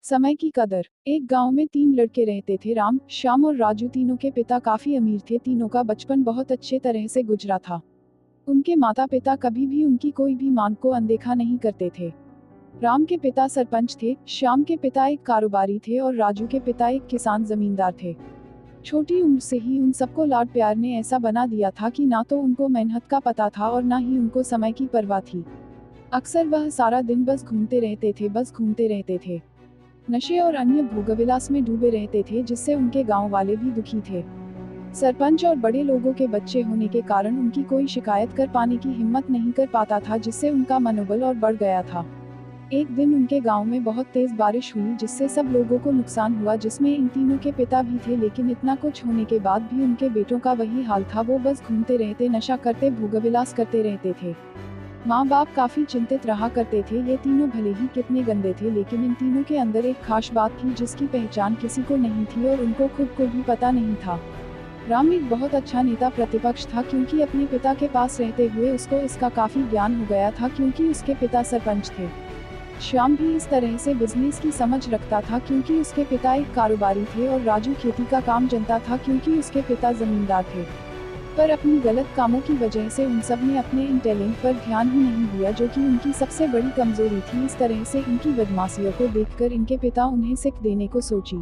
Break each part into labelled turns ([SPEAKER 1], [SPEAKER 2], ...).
[SPEAKER 1] समय की कदर। एक गांव में 3 लड़के रहते थे, राम, श्याम और राजू। तीनों के पिता काफी अमीर थे। तीनों का बचपन बहुत अच्छे तरह से गुजरा था। उनके माता पिता कभी भी उनकी कोई भी मांग को अनदेखा नहीं करते थे। राम के पिता सरपंच थे, श्याम के पिता एक कारोबारी थे और राजू के पिता एक किसान जमींदार थे। छोटी उम्र से ही उन सबको लाड प्यार ने ऐसा बना दिया था कि ना तो उनको मेहनत का पता था और ना ही उनको समय की परवाह थी। अक्सर वह सारा दिन बस घूमते रहते थे, बस घूमते रहते थे। नशे और अन्य भोगविलास में डूबे रहते थे, जिससे उनके गांव वाले भी दुखी थे। सरपंच और बड़े लोगों के बच्चे होने के कारण उनकी कोई शिकायत कर पाने की हिम्मत नहीं कर पाता था, जिससे उनका मनोबल और बढ़ गया था। एक दिन उनके गांव में बहुत तेज बारिश हुई, जिससे सब लोगों को नुकसान हुआ, जिसमें इन तीनों के पिता भी थे। लेकिन इतना कुछ होने के बाद भी उनके बेटों का वही हाल था। वो बस घूमते रहते, नशा करते, भोगविलास करते रहते थे। माँ बाप काफी चिंतित रहा करते थे। ये तीनों भले ही कितने गंदे थे, लेकिन इन तीनों के अंदर एक खास बात थी जिसकी पहचान किसी को नहीं थी और उनको खुद को भी पता नहीं था। राम एक बहुत अच्छा नेता प्रतिपक्ष था, क्योंकि अपने पिता के पास रहते हुए उसको इसका काफी ज्ञान हो गया था, क्योंकि उसके पिता सरपंच थे। श्याम भी इस तरह से बिजनेस की समझ रखता था, क्योंकि उसके पिता एक कारोबारी थे और राजू खेती का काम जानता था, क्योंकि उसके पिता जमींदार थे। पर अपनी गलत कामों की वजह से उन सब ने अपने इन टैलेंट पर ध्यान ही नहीं दिया, जो कि उनकी सबसे बड़ी कमजोरी थी। इस तरह से इनकी बदमाशियों को देखकर इनके पिता उन्हें शिक्षा देने को सोची।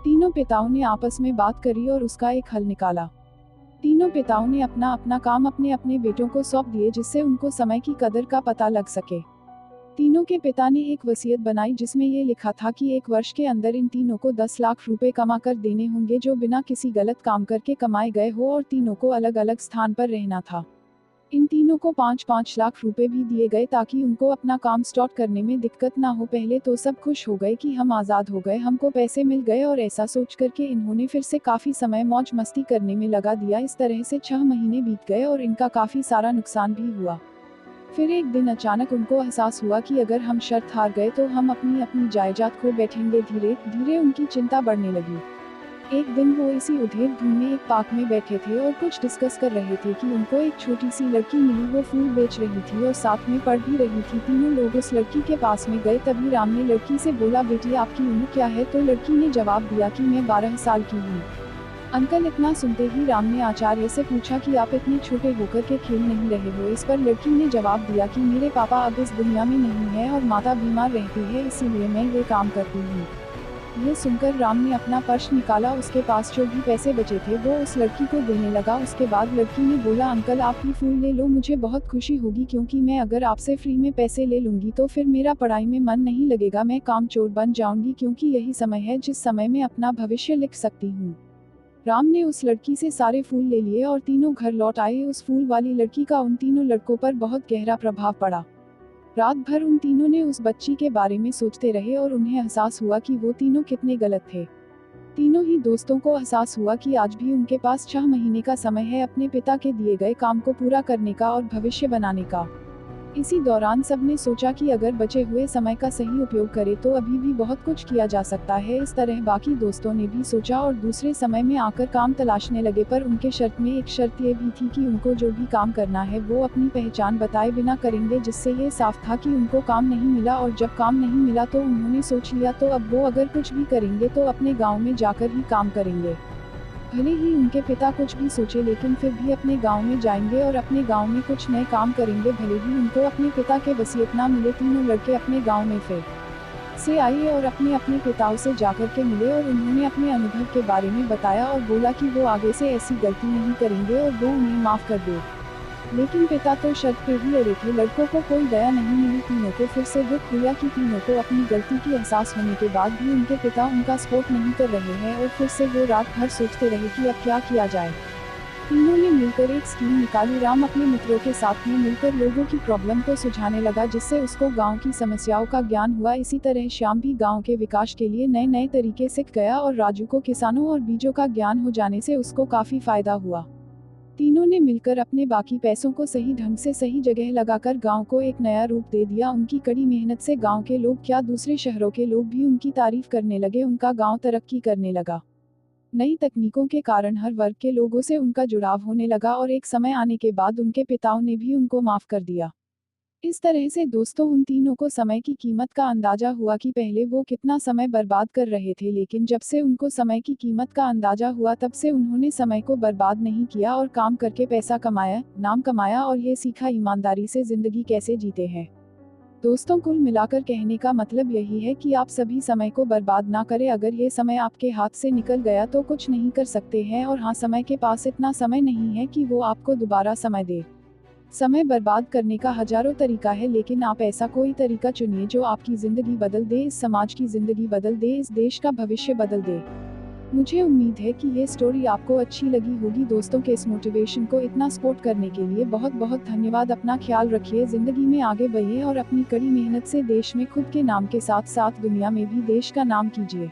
[SPEAKER 1] तीनों पिताओं ने आपस में बात करी और उसका एक हल निकाला। तीनों पिताओं ने अपना अपना काम अपने अपने बेटों को सौंप दिए, जिससे उनको समय की कदर का पता लग सके। तीनों के पिता ने एक वसीयत बनाई, जिसमें ये लिखा था कि 1 वर्ष के अंदर इन तीनों को 10 लाख रुपए कमा कर देने होंगे, जो बिना किसी गलत काम करके कमाए गए हो, और तीनों को अलग अलग स्थान पर रहना था। इन तीनों को 5-5 लाख रुपए भी दिए गए, ताकि उनको अपना काम स्टार्ट करने में दिक्कत ना हो। पहले तो सब खुश हो गए कि हम आज़ाद हो गए, हमको पैसे मिल गए, और ऐसा सोच करके इन्होंने फिर से काफ़ी समय मौज मस्ती करने में लगा दिया। इस तरह से 6 महीने बीत गए और इनका काफ़ी सारा नुकसान भी हुआ। फिर एक दिन अचानक उनको एहसास हुआ कि अगर हम शर्त हार गए तो हम अपनी अपनी जायदाद खो बैठेंगे। धीरे धीरे उनकी चिंता बढ़ने लगी। एक दिन वो इसी उधेड़ धुन में एक पार्क में बैठे थे और कुछ डिस्कस कर रहे थे कि उनको एक छोटी सी लड़की मिली। वो फूल बेच रही थी और साथ में पढ़ भी रही थी। तीनों लोग उस लड़की के पास में गए। तभी राम ने लड़की से बोला, बेटी आपकी उम्र क्या है? तो लड़की ने जवाब दिया कि मैं 12 साल की हूँ। अंकल, इतना सुनते ही राम ने आचार्य से पूछा कि आप इतने छोटे होकर के खेल नहीं रहे हो? इस पर लड़की ने जवाब दिया कि मेरे पापा अब इस दुनिया में नहीं है और माता बीमार रहती है, इसीलिए मैं ये काम करती हूँ। ये सुनकर राम ने अपना पर्स निकाला। उसके पास जो भी पैसे बचे थे वो उस लड़की को देने लगा। उसके बाद लड़की ने बोला, अंकल आप ही फूल ले लो, मुझे बहुत खुशी होगी, क्योंकि मैं अगर आपसे फ्री में पैसे ले लूंगी तो फिर मेरा पढ़ाई में मन नहीं लगेगा, मैं कामचोर बन जाऊंगी, क्योंकि यही समय है जिस समय में अपना भविष्य लिख सकती हूँ। राम ने उस लड़की से सारे फूल ले लिए और तीनों घर लौट आए। उस फूल वाली लड़की का उन तीनों लड़कों पर बहुत गहरा प्रभाव पड़ा। रात भर उन तीनों ने उस बच्ची के बारे में सोचते रहे और उन्हें एहसास हुआ कि वो तीनों कितने गलत थे। तीनों ही दोस्तों को एहसास हुआ कि आज भी उनके पास 6 महीने का समय है अपने पिता के दिए गए काम को पूरा करने का और भविष्य बनाने का। इसी दौरान सबने सोचा कि अगर बचे हुए समय का सही उपयोग करें तो अभी भी बहुत कुछ किया जा सकता है। इस तरह बाकी दोस्तों ने भी सोचा और दूसरे समय में आकर काम तलाशने लगे। पर उनके शर्त में एक शर्त ये भी थी कि उनको जो भी काम करना है वो अपनी पहचान बताए बिना करेंगे, जिससे ये साफ था कि उनको काम नहीं मिला। और जब काम नहीं मिला तो उन्होंने सोच लिया तो अब वो अगर कुछ भी करेंगे तो अपने गाँव में जाकर ही काम करेंगे। भले ही उनके पिता कुछ भी सोचे, लेकिन फिर भी अपने गांव में जाएंगे और अपने गांव में कुछ नए काम करेंगे, भले ही उनको अपने पिता के वसीयत ना मिले। तीनों लड़के अपने गांव में फिर से आए और अपने अपने पिताओं से जाकर के मिले और उन्होंने अपने अनुभव के बारे में बताया और बोला कि वो आगे से ऐसी गलती नहीं करेंगे और वो उन्हें माफ कर दे। लेकिन पिता तो शर्त पे ही अड़े थे। लड़कों को कोई दया नहीं मिली। तीनों को फिर से दुख हुआ कि तीनों को अपनी गलती की एहसास होने के बाद भी उनके पिता उनका सपोर्ट नहीं कर रहे हैं, और फिर से वो रात भर सोचते रहे कि अब क्या किया जाए। तीनों ने मिलकर एक स्कीम निकाली। राम अपने मित्रों के साथ में मिलकर लोगों की प्रॉब्लम को सुलझाने लगा, जिससे उसको गांव की समस्याओं का ज्ञान हुआ। इसी तरह श्याम भी गांव के विकास के लिए नए नए तरीके सीख गया और राजू को किसानों और बीजों का ज्ञान हो जाने से उसको काफी फायदा हुआ। तीनों ने मिलकर अपने बाकी पैसों को सही ढंग से सही जगह लगाकर गांव को एक नया रूप दे दिया। उनकी कड़ी मेहनत से गांव के लोग क्या, दूसरे शहरों के लोग भी उनकी तारीफ करने लगे। उनका गांव तरक्की करने लगा। नई तकनीकों के कारण हर वर्ग के लोगों से उनका जुड़ाव होने लगा और एक समय आने के बाद उनके पिताओं ने भी उनको माफ कर दिया। इस तरह से दोस्तों उन तीनों को समय की कीमत का अंदाजा हुआ कि पहले वो कितना समय बर्बाद कर रहे थे, लेकिन जब से उनको समय की कीमत का अंदाजा हुआ तब से उन्होंने समय को बर्बाद नहीं किया और काम करके पैसा कमाया, नाम कमाया और ये सीखा ईमानदारी से जिंदगी कैसे जीते हैं। दोस्तों कुल मिलाकर कहने का मतलब यही है कि आप सभी समय को बर्बाद ना करें। अगर ये समय आपके हाथ से निकल गया तो कुछ नहीं कर सकते हैं, और हाँ, समय के पास इतना समय नहीं है कि वो आपको दोबारा समय दे। समय बर्बाद करने का हजारों तरीका है, लेकिन आप ऐसा कोई तरीका चुनिए जो आपकी जिंदगी बदल दे, इस समाज की जिंदगी बदल दे, इस देश का भविष्य बदल दे। मुझे उम्मीद है कि ये स्टोरी आपको अच्छी लगी होगी। दोस्तों के इस मोटिवेशन को इतना सपोर्ट करने के लिए बहुत बहुत धन्यवाद। अपना ख्याल रखिए, जिंदगी में आगे बढ़िए और अपनी कड़ी मेहनत से देश में खुद के नाम के साथ साथ दुनिया में भी देश का नाम कीजिए।